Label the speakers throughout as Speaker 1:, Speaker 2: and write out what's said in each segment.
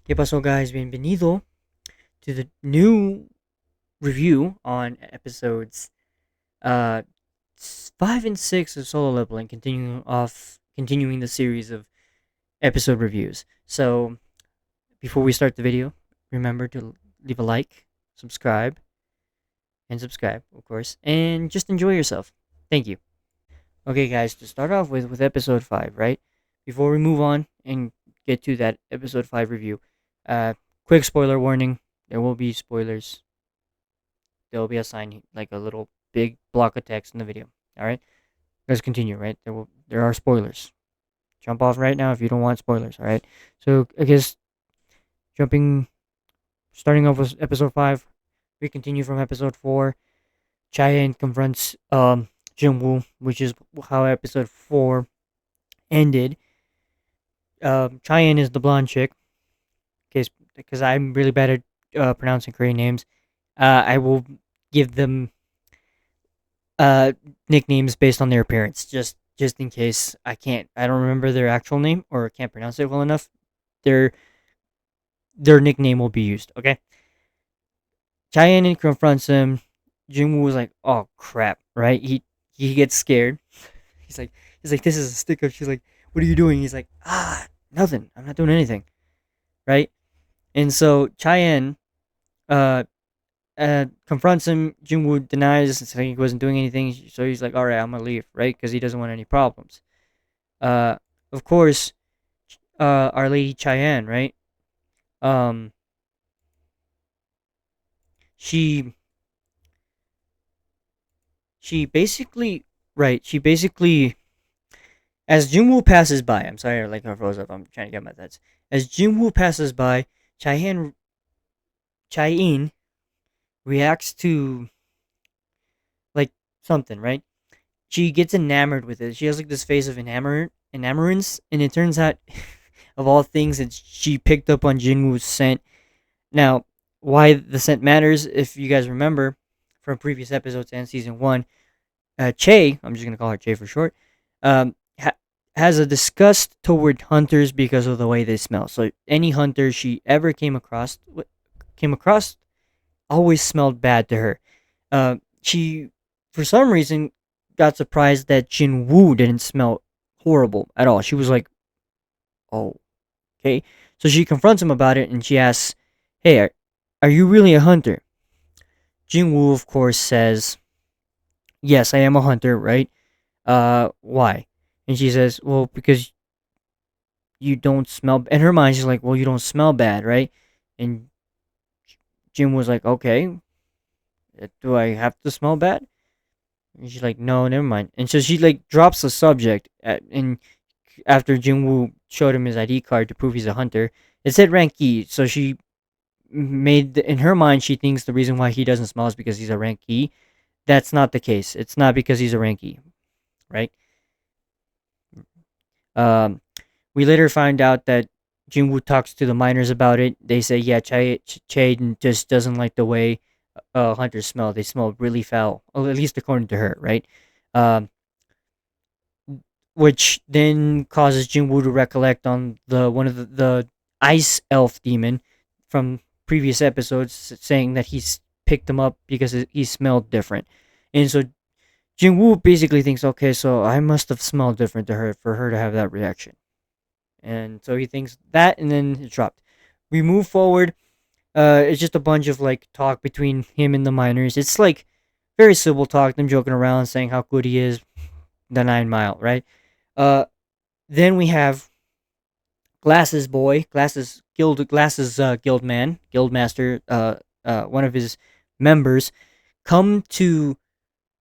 Speaker 1: ¿Qué pasó, guys? Bienvenido to the new review on episodes uh 5 and 6 of Solo Leveling, continuing the series of episode reviews. So before we start the video, remember to leave a like, subscribe, and subscribe, of course, and just enjoy yourself. Thank you. Okay, guys, to start off with episode 5, right? Before we move on and get to that episode 5 review, uh, quick spoiler warning: there will be spoilers. There will be a sign, like a little big block of text in the video. All right, let's continue. Right, there are spoilers. Jump off right now if you don't want spoilers. All right. So I guess jumping, starting off with episode 5, we continue from episode 4. Cheyenne confronts Jinwoo, which is how episode 4 ended. Cheyenne is the blonde chick. Because I'm really bad at pronouncing Korean names. I will give them uh nicknames based on their appearance, just in case I don't remember their actual name or can't pronounce it well enough. Their their nickname will be used. Okay. Cheyenne confronts him. Jinwoo was like, "Oh crap!" Right? He gets scared. He's like he's like, "This is a stick up." She's like, "What are you doing?" He's like, nothing. I'm not doing anything." Right? And so Cheyenne uh confronts him. Jinwoo denies, saying he wasn't doing anything. So he's like, "All right, I'm gonna leave," right? Because he doesn't want any problems. Uh, of course, Our Lady Cheyenne, right? Um, she she basically right. She basically, as Jinwoo passes by. I'm sorry, like I froze up. I'm trying to get my thoughts. As Jinwoo passes by, Cheyenne Cheyenne reacts to like something, right? She gets enamored with it. She has like this face of enamorance, and it turns out, of all things, that she picked up on Jinwoo's scent. Now, why the scent matters, if you guys remember from previous episodes and season 1, Che, I'm just gonna call her Che for short, has a disgust toward hunters because of the way they smell. So any hunter she ever came across always smelled bad to her. She, for some reason, got surprised that Jin Woo didn't smell horrible at all. She was like, "Oh, okay." So she confronts him about it, and she asks, "Hey, are you really a hunter?" Jin Woo, of course, says, "Yes, I am a hunter, right? Why?" And she says, "Well, because you don't smell." In her mind, she's like, "Well, you don't smell bad, right?" And Jin was like, "Okay, do I have to smell bad?" And she's like, "No, never mind." And so she like drops the subject, and after Jinwoo showed him his ID card to prove he's a hunter, it said rank E. So she in her mind, she thinks the reason why he doesn't smell is because he's a rank E. That's not the case. It's not because he's a rank E, right? Um, we later find out that Jinwoo talks to the miners about it. They say, yeah, Chaden just doesn't like the way hunters smell. They smell really foul, well, at least according to her, right? Um, which then causes Jinwoo to recollect on the one of the ice elf demon from previous episodes, saying that he's picked him up because he smelled different, and so Jinwoo basically thinks, okay, so I must have smelled different to her for her to have that reaction, and so he thinks that, and then it's dropped. We move forward. It's just a bunch of like talk between him and the miners. It's like very civil talk, them joking around, saying how good he is, the 9 mile, right? Uh, then we have Glasses boy, Glasses guild man, guild master, one of his members, come to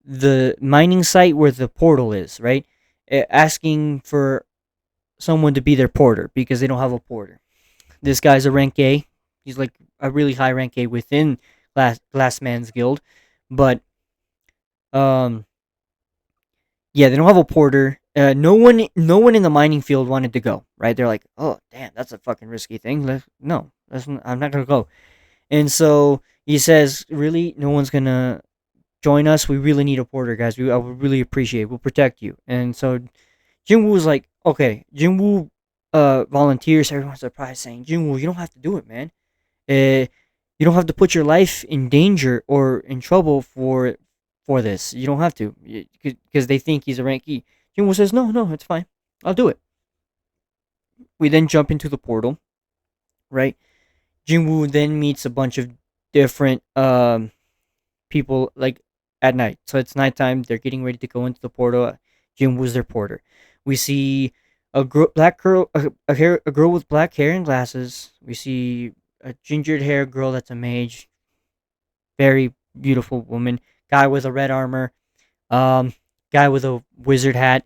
Speaker 1: the mining site where the portal is, right? Asking for someone to be their porter because they don't have a porter. This guy's a rank A. He's like a really high rank A within Glassman's guild, but um, yeah, they don't have a porter. No one in the mining field wanted to go. Right? They're like, "Oh, damn, that's a fucking risky thing." No, I'm not gonna go. And so he says, "Really, no one's gonna join us. We really need a porter, guys. I would really appreciate. We'll protect you." And so Jinwoo was like, "Okay." Jinwoo volunteers. Everyone's surprised, saying, "Jinwoo, you don't have to do it, man. Uh, you don't have to put your life in danger or in trouble for this. You don't have to, because they think he's a rank E." Jinwoo says, "No, no, it's fine. I'll do it." We then jump into the portal, right? Jinwoo then meets a bunch of different people, like, at night. So it's nighttime. They're getting ready to go into the portal. Jinwoo's their porter. We see black girl, a girl with black hair and glasses. We see a gingered hair girl that's a mage, very beautiful woman. Guy with a red armor. Um, guy with a wizard hat.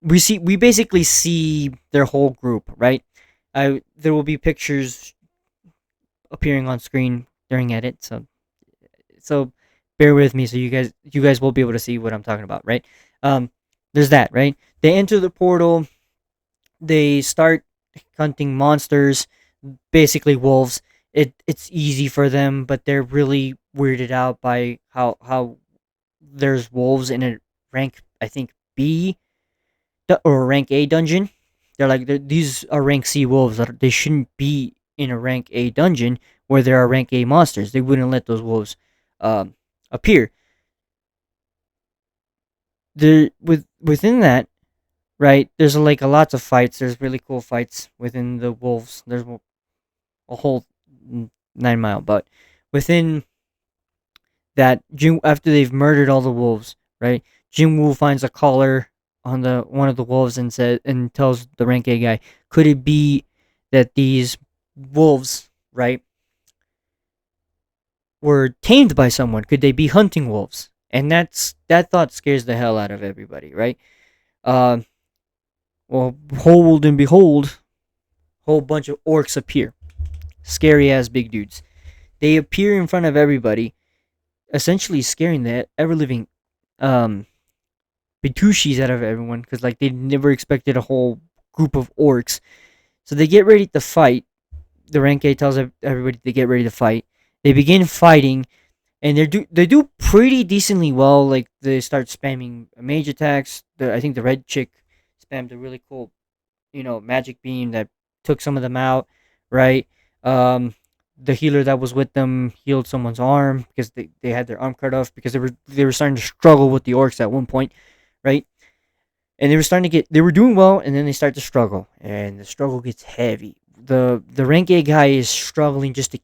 Speaker 1: We basically see their whole group, right? There will be pictures appearing on screen during edit, so bear with me, so you guys will be able to see what I'm talking about, right? Um, there's that, right? They enter the portal. They start hunting monsters, basically wolves. It's easy for them, but they're really weirded out by how there's wolves in a rank, I think, B or rank A dungeon. They're like, these are rank C wolves. They shouldn't be in a rank A dungeon where there are rank A monsters. They wouldn't let those wolves appear. Within that, right? There's like a lots of fights. There's really cool fights within the wolves. There's a whole 9 mile, but within that, after they've murdered all the wolves, right? Jinwoo finds a collar on the one of the wolves and tells the rank A guy, could it be that these wolves, right, were tamed by someone? Could they be hunting wolves? And that thought scares the hell out of everybody, right? Uh, well, hold and behold, whole bunch of orcs appear, scary ass big dudes. They appear in front of everybody, essentially scaring the ever living um Batushis out of everyone, because like they never expected a whole group of orcs. So they get ready to fight. The rank A tells everybody to get ready to fight. They begin fighting, and they do pretty decently well. Like they start spamming mage attacks. I think the red chick spammed a really cool, magic beam that took some of them out. Right. Um, the healer that was with them healed someone's arm because they had their arm cut off because they were starting to struggle with the orcs at one point, right? And they were doing well, and then they start to struggle, and the struggle gets heavy. The rank A guy is struggling just to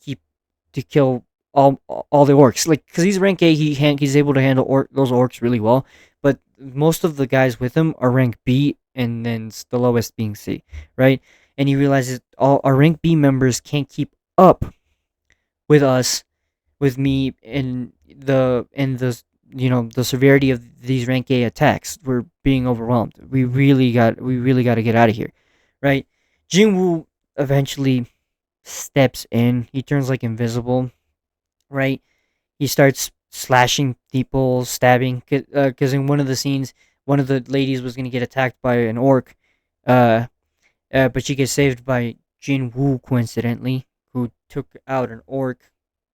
Speaker 1: kill all the orcs, like, because he's rank A, he's able to handle those orcs really well, but most of the guys with him are rank B, and then the lowest being C, right? And he realizes all our rank B members can't keep up with us, with me, and the severity of these rank A attacks. We're being overwhelmed. We really got to get out of here, right? Jinwoo eventually steps in. He turns like invisible, right? He starts slashing people, stabbing. Because in one of the scenes, one of the ladies was gonna get attacked by an orc, uh, but she gets saved by Jinwoo, coincidentally, who took out an orc,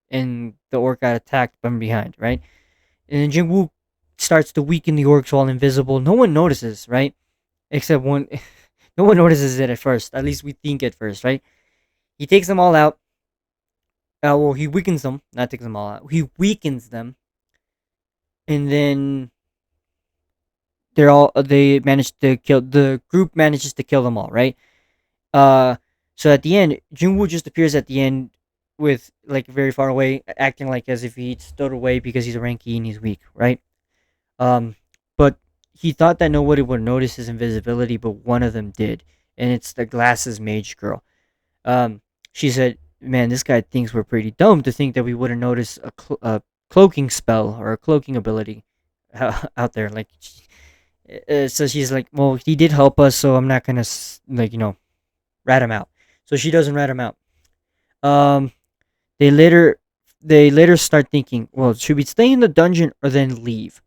Speaker 1: and the orc got attacked from behind, right? And then Jinwoo starts to weaken the orcs while invisible. No one notices, right? Except one. No one notices it at first. At least we think at first, right? He takes them all out. Well, he weakens them. Not takes them all out. He weakens them, and then they manage to kill. The group manages to kill them all, right? Uh, so at the end, Jinwoo just appears at the end with, like, very far away, acting like as if he stood away because he's a ranky and he's weak, right? Um, but he thought that nobody would notice his invisibility, but one of them did, and it's the glasses mage girl. She said, "Man, this guy thinks we're pretty dumb to think that we wouldn't notice a cloaking spell or a cloaking ability out there." Like, so she's like, "Well, he did help us, so I'm not gonna rat him out." So she doesn't rat him out. Um, they later they later start thinking, well, should we stay in the dungeon or then leave?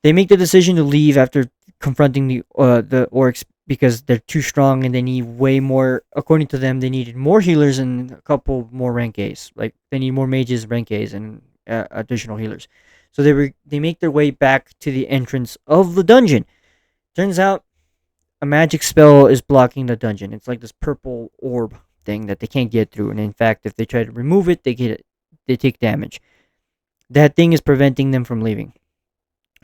Speaker 1: They make the decision to leave after confronting the orcs because they're too strong and they need way more. According to them, they needed more healers and a couple more rank A's. Like, they need more mages, rank A's, and additional healers. So they make their way back to the entrance of the dungeon. Turns out a magic spell is blocking the dungeon. It's like this purple orb thing that they can't get through, and in fact, if they try to remove it, they take damage. That thing is preventing them from leaving.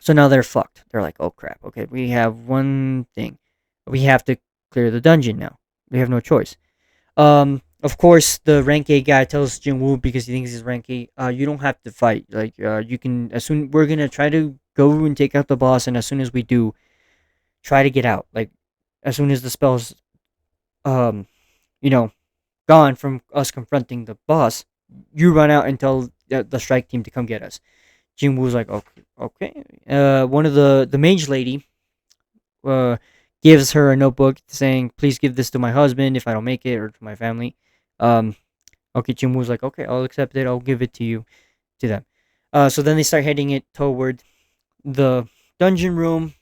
Speaker 1: So now they're fucked. They're like, oh crap. Okay, we have one thing. We have to clear the dungeon now. We have no choice. Of course, the rank A guy tells Jinwoo because he thinks he's rank A. You don't have to fight. Like, you can as soon we're gonna try to go and take out the boss, and as soon as we do, try to get out. Like, as soon as the spell's um, you know, gone from us confronting the boss, you run out and tell the strike team to come get us. Jinwoo's like, okay, okay. One of the mage lady uh, gives her a notebook saying, "Please give this to my husband if I don't make it, or to my family." Um, okay, Jinwoo's like, "Okay, I'll accept it. I'll give it to you to them." So then they start heading it toward the dungeon room,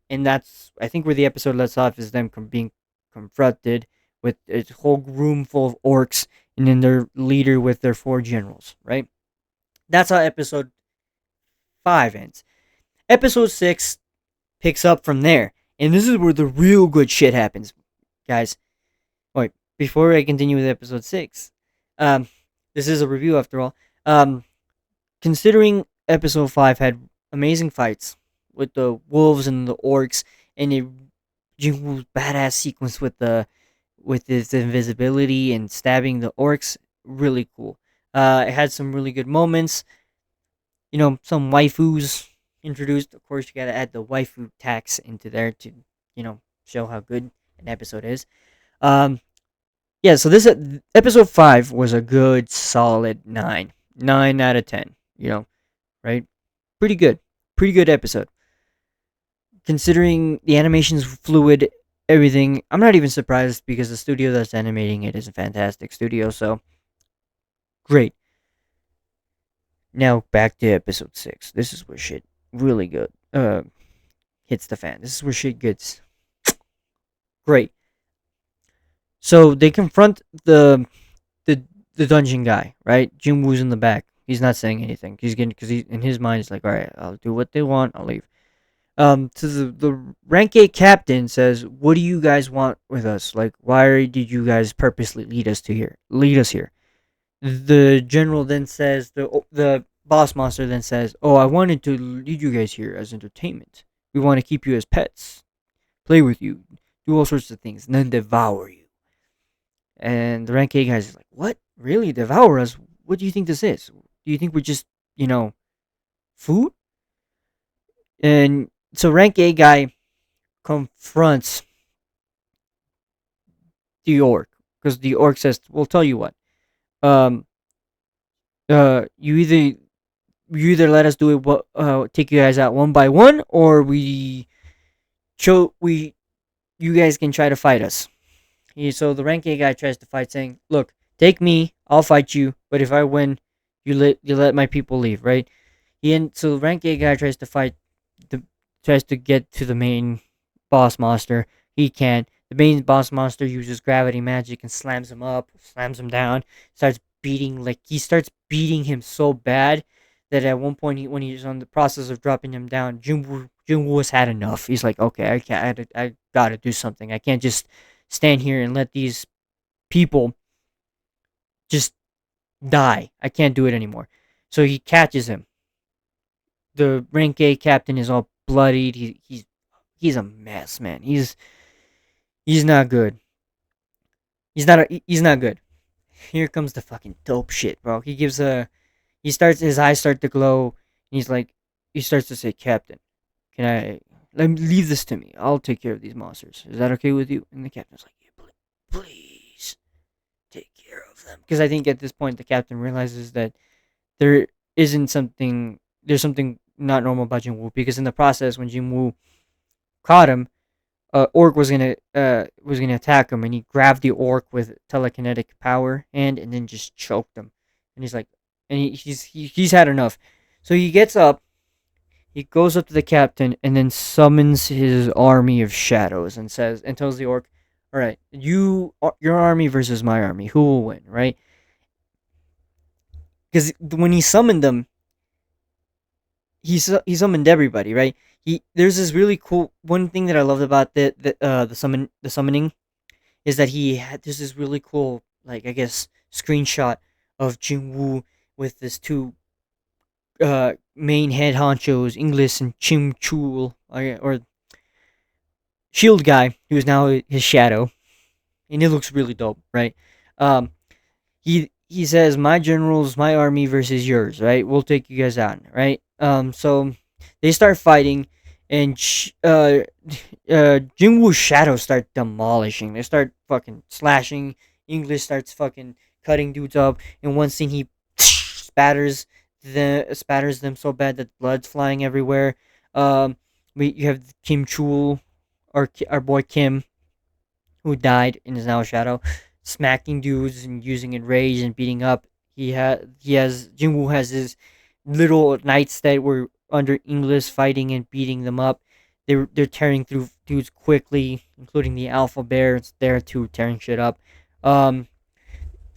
Speaker 1: and that's I think where the episode lets off is them being confronted with a whole room full of orcs, and then their leader with their four generals. Right. That's how episode 5 ends. Episode 6 picks up from there. And this is where the real good shit happens, guys. Wait, before I continue with episode 6, um, this is a review after all. Considering episode 5 had amazing fights with the wolves and the orcs, and a Jinwoo's badass sequence with his invisibility and stabbing the orcs, really cool. It had some really good moments. Some waifus introduced. Of course, you gotta add the waifu tax into there to, show how good an episode is. Um, yeah. So this episode 5 was a good, solid 9 out of 10. Right? Pretty good episode. Considering the animation's fluid, everything. I'm not even surprised because the studio that's animating it is a fantastic studio. So great. Now back to episode 6. This is where shit really good. Hits the fan. This is where shit gets great. So they confront the the dungeon guy, right? Jinwoo's in the back. He's not saying anything. He's getting because he in his mind he's like, all right, I'll do what they want. I'll leave. To the rank 8 captain says, "What do you guys want with us? Like, why did you guys purposely lead us to here? Lead us here?" The general then says, the boss monster then says, "Oh, I wanted to lead you guys here as entertainment. We want to keep you as pets, play with you, do all sorts of things, and then devour you." And the rank A guys is like, "What? Really? Devour us? What do you think this is? Do you think we're just, food?" And so rank A guy confronts the orc because the orc says, "We'll tell you what. Um, you either let us do it, take you guys out one by one, or we you guys can try to fight us." So the rank A guy tries to fight, saying, "Look, take me, I'll fight you, but if I win, you let my people leave, right?" So the rank A guy the tries to get to the main boss monster. He can't. The main boss monster uses gravity magic and slams him up, slams him down, he starts beating him so bad that at one point when he's on the process of dropping him down, Jinwoo has had enough. He's like, okay, I can't. I gotta do something. I can't just stand here and let these people just die. I can't do it anymore. So he catches him. The rank A captain is all bloodied. He's a mess, man. He's not good. He's not good. Here comes the fucking dope shit, bro. His eyes start to glow, and he starts to say, "Captain, can I leave this to me? I'll take care of these monsters. Is that okay with you?" And the captain's like, "Yeah, please take care of them." Because I think at this point the captain realizes that there there's something not normal about Jinwoo. Because in the process, when Jinwoo caught him, orc was gonna attack him, and he grabbed the orc with telekinetic power and then just choked him. And he's like, and he's had enough, so he gets up, he goes up to the captain, and then summons his army of shadows and tells the orc, "All right, your army versus my army, who will win?" Right? Because when he summoned them, he summoned everybody, right? There's this really cool one thing that I loved about the summoning is that he had there's this really cool, like, I guess, screenshot of Jinwoo with his two main head honchos, Inglis and Chim Chul, or Shield guy, who's now his shadow, and it looks really dope, right? Um, he says, "My generals, my army versus yours, right? We'll take you guys out, right?" So they start fighting, and Jinwoo's shadows start demolishing. They start fucking slashing. English starts fucking cutting dudes up. In one scene, he spatters them so bad that blood's flying everywhere. Um, you have Kim Chul, our boy Kim, who died and is now a shadow, smacking dudes and using enrage and beating up. He has Jinwoo has his little knights that were under English fighting and beating them up. They're tearing through dudes quickly, including the alpha bear. It's there too, tearing shit up. Um,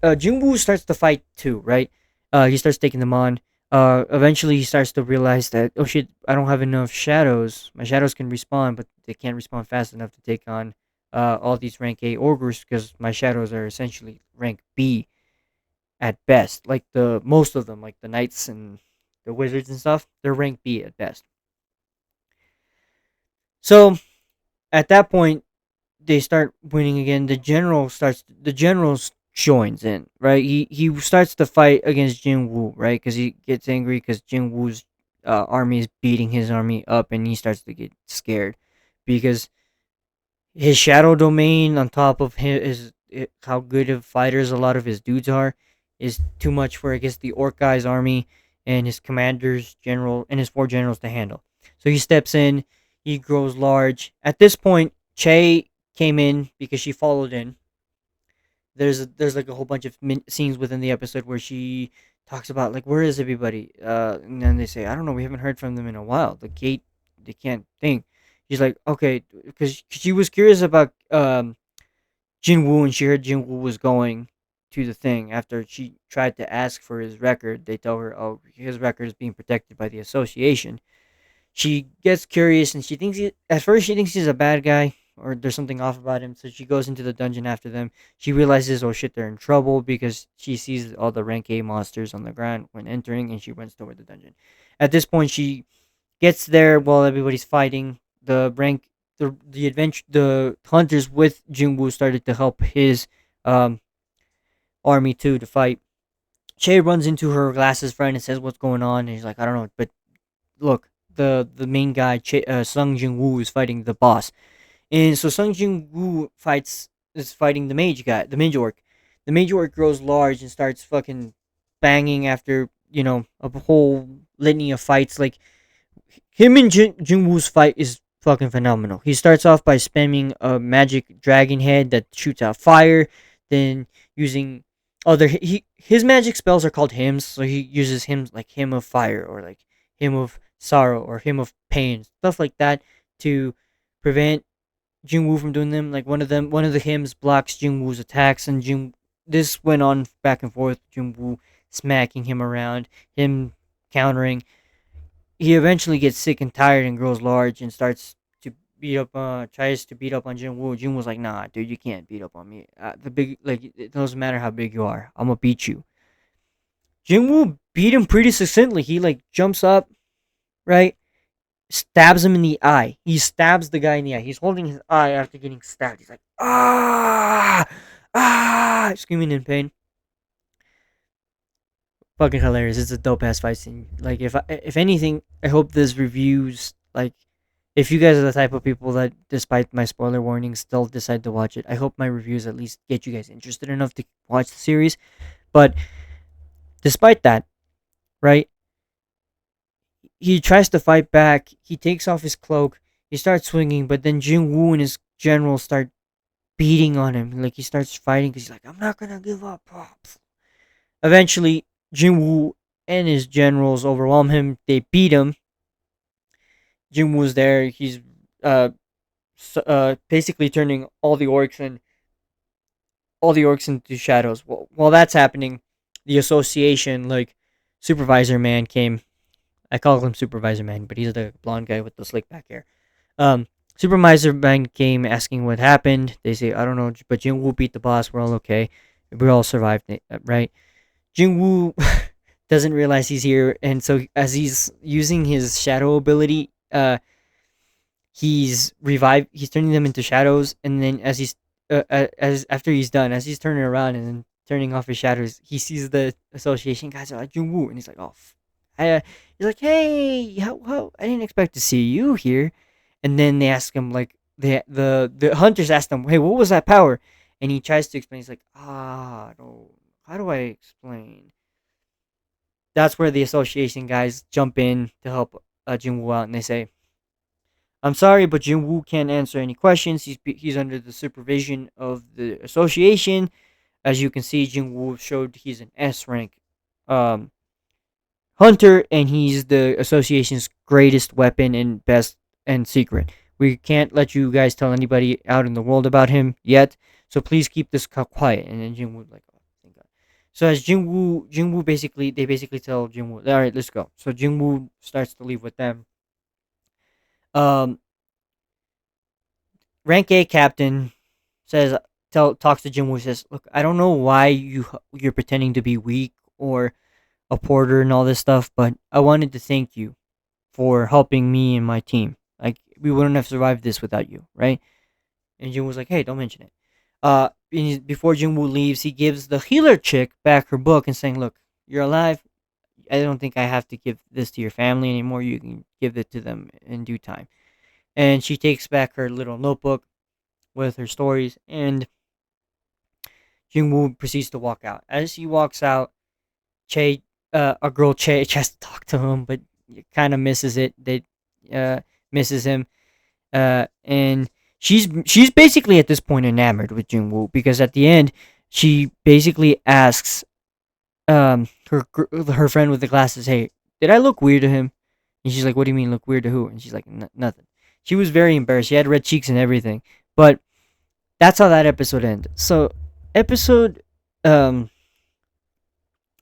Speaker 1: Jinwoo starts to fight too, right? He starts taking them on. Eventually he starts to realize that, oh shit, I don't have enough shadows. My shadows can respawn, but they can't respawn fast enough to take on all these rank A ogres because my shadows are essentially rank B at best. Like the most of them, like the knights and the wizards and stuff, they're rank B at best. So at that point, they start winning again. The generals joins in, right? He starts to fight against Jin Woo, right? Because he gets angry because Jin Woo's army is beating his army up, and he starts to get scared because his shadow domain on top of how good of fighters a lot of his dudes are is too much for, I guess, the orc guy's army and his commanders general and his four generals to handle. So he steps in, he grows large. At this point, Che came in because she followed in. There's like a whole bunch of scenes within the episode where she talks about, like, where is everybody, and then they say, I don't know, we haven't heard from them in a while. The gate, they can't think. She's like, okay, because she was curious about Jinwoo, and she heard Jinwoo was going to the thing. After she tried to ask for his record, they tell her, oh, his record is being protected by the association. She gets curious, and at first she thinks he's a bad guy or there's something off about him. So she goes into the dungeon after them. She realizes, oh shit, they're in trouble because she sees all the rank A monsters on the ground when entering, and she runs toward the dungeon. At this point, she gets there while everybody's fighting. The hunters with Jinwoo started to help his um army too to fight. Che runs into her glasses friend and says, "What's going on?" And he's like, "I don't know, but look, the main guy, Sung Jin Woo, is fighting the boss." And so Sung Jin Woo is fighting the mage guy, the mage orc. The mage orc grows large and starts fucking banging after, a whole litany of fights. Like, him and Jinwoo's fight is fucking phenomenal. He starts off by spamming a magic dragon head that shoots out fire, then using his magic spells are called hymns, so he uses hymns like hymn of fire or like hymn of sorrow or hymn of pain, stuff like that to prevent Jinwoo from doing them. Like one of the hymns blocks Jinwoo's attacks, and Jin this went on back and forth. Jinwoo smacking him around, him countering. He eventually gets sick and tired and grows large and starts to tries to beat up on Jinwoo. Jinwoo's like, nah, dude, you can't beat up on me. It doesn't matter how big you are. I'm gonna beat you. Jinwoo beat him pretty succinctly. He like jumps up, right? Stabs him in the eye. He stabs the guy in the eye. He's holding his eye after getting stabbed. He's like, ah, screaming in pain. Fucking hilarious. It's a dope ass fight scene. Like, if anything, I hope this reviews, like, if you guys are the type of people that, despite my spoiler warnings, still decide to watch it, I hope my reviews at least get you guys interested enough to watch the series. But despite that, right? He tries to fight back. He takes off his cloak. He starts swinging, but then Jin Woo and his generals start beating on him. Like, he starts fighting because he's like, I'm not gonna give up. Eventually, Jin Woo and his generals overwhelm him. They beat him. Jin Woo's there. He's uh, basically turning all the orcs into shadows. While that's happening, the association, like, supervisor man, came. I call him Supervisor Man, but he's the blonde guy with the slick back hair. Um, Supervisor Man came asking what happened. They say, I don't know, but Jinwoo beat the boss. We're all okay. We all survived it, right? Jinwoo doesn't realize he's here, and so as he's using his shadow ability, he's turning them into shadows, and then as after he's done, as he's turning around and then turning off his shadows, he sees the association guys are like Jinwoo, and he's like, oh, he's like, hey, how I didn't expect to see you here, and then they ask him like the hunters ask him, hey, what was that power, and he tries to explain. He's like, no, how do I explain? That's where the association guys jump in to help Jinwoo out, and they say, I'm sorry, but Jinwoo can't answer any questions. He's under the supervision of the association. As you can see, Jinwoo showed he's an S rank um, hunter, and he's the association's greatest weapon and best and secret. We can't let you guys tell anybody out in the world about him yet, so please keep this quiet. And then Jinwoo like, oh, thank God. So as Jinwoo they basically tell Jinwoo, all right, let's go. So Jinwoo starts to leave with them. Um, Rank A captain says talks to Jinwoo, says, look, I don't know why you're pretending to be weak or a porter and all this stuff, but I wanted to thank you for helping me and my team. Like we wouldn't have survived this without you, right? And Jinwoo's like, hey, don't mention it. Before Jinwoo leaves, he gives the healer chick back her book and saying, look, you're alive. I don't think I have to give this to your family anymore. You can give it to them in due time. And she takes back her little notebook with her stories, and Jinwoo proceeds to walk out. As he walks out, a girl Che tries to talk to him, but kind of misses it. They misses him, and she's basically at this point enamored with Jinwoo, because at the end she basically asks her friend with the glasses, "Hey, did I look weird to him?" And she's like, "What do you mean look weird to who?" And she's like, "Nothing." She was very embarrassed. She had red cheeks and everything, but that's how that episode ended. So episode um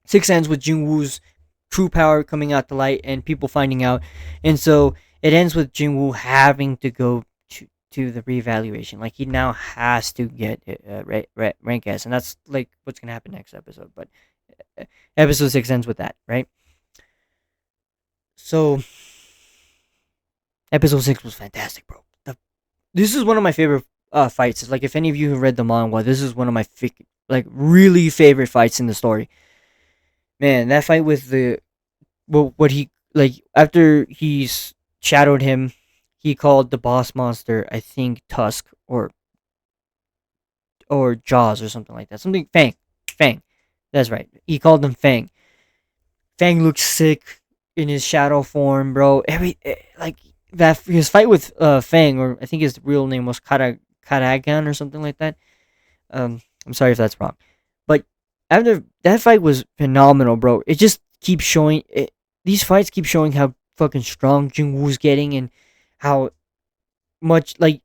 Speaker 1: 6 ends with Jinwoo's true power coming out to light and people finding out. And so it ends with Jinwoo having to go to the reevaluation. Like he now has to get rank S, and that's like what's gonna happen next episode. But episode 6 ends with that, right? So episode 6 was fantastic, bro. This is one of my favorite fights. Like if any of you have read the manga, this is one of my like really favorite fights in the story. Man, that fight with the what he like after he's shadowed him, he called the boss monster, I think Tusk or Jaws or something like that. Something Fang. That's right. He called him Fang. Fang looks sick in his shadow form, bro. Like that his fight with Fang, or I think his real name was Karagan or something like that. I'm sorry if that's wrong, but after that fight was phenomenal, bro. It just keeps showing it. These fights keep showing how fucking strong Jinwoo's getting, and how much like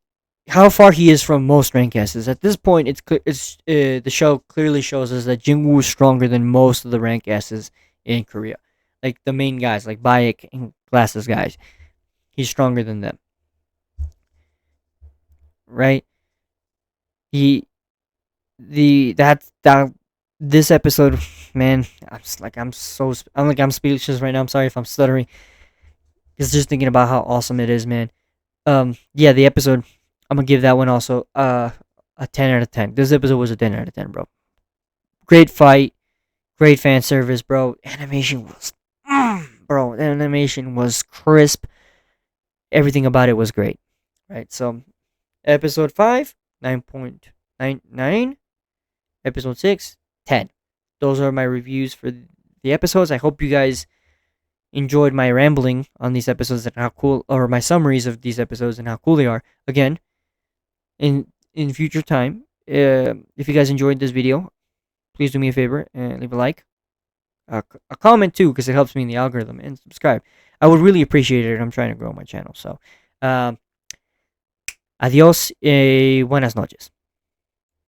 Speaker 1: how far he is from most rank S's. At this point, the show clearly shows us that Jinwoo is stronger than most of the rank S's in Korea, like the main guys, like Bayek and Glasses guys. He's stronger than them, right? He that this episode, man, I'm speechless right now. I'm sorry if I'm stuttering. It's just thinking about how awesome it is, man. Yeah, the episode, I'm gonna give that one also a 10 out of 10. This episode was a 10 out of 10, bro. Great fight, great fan service, bro. Animation was, bro, the animation was crisp. Everything about it was great, right? So, episode 5, 9.99. Episode 6, 10. Those are my reviews for the episodes. I hope you guys enjoyed my rambling on these episodes and how cool, or my summaries of these episodes and how cool they are. Again, in future time, if you guys enjoyed this video, please do me a favor and leave a like, a comment too, because it helps me in the algorithm, and subscribe. I would really appreciate it. I'm trying to grow my channel. So, adios, buenas noches.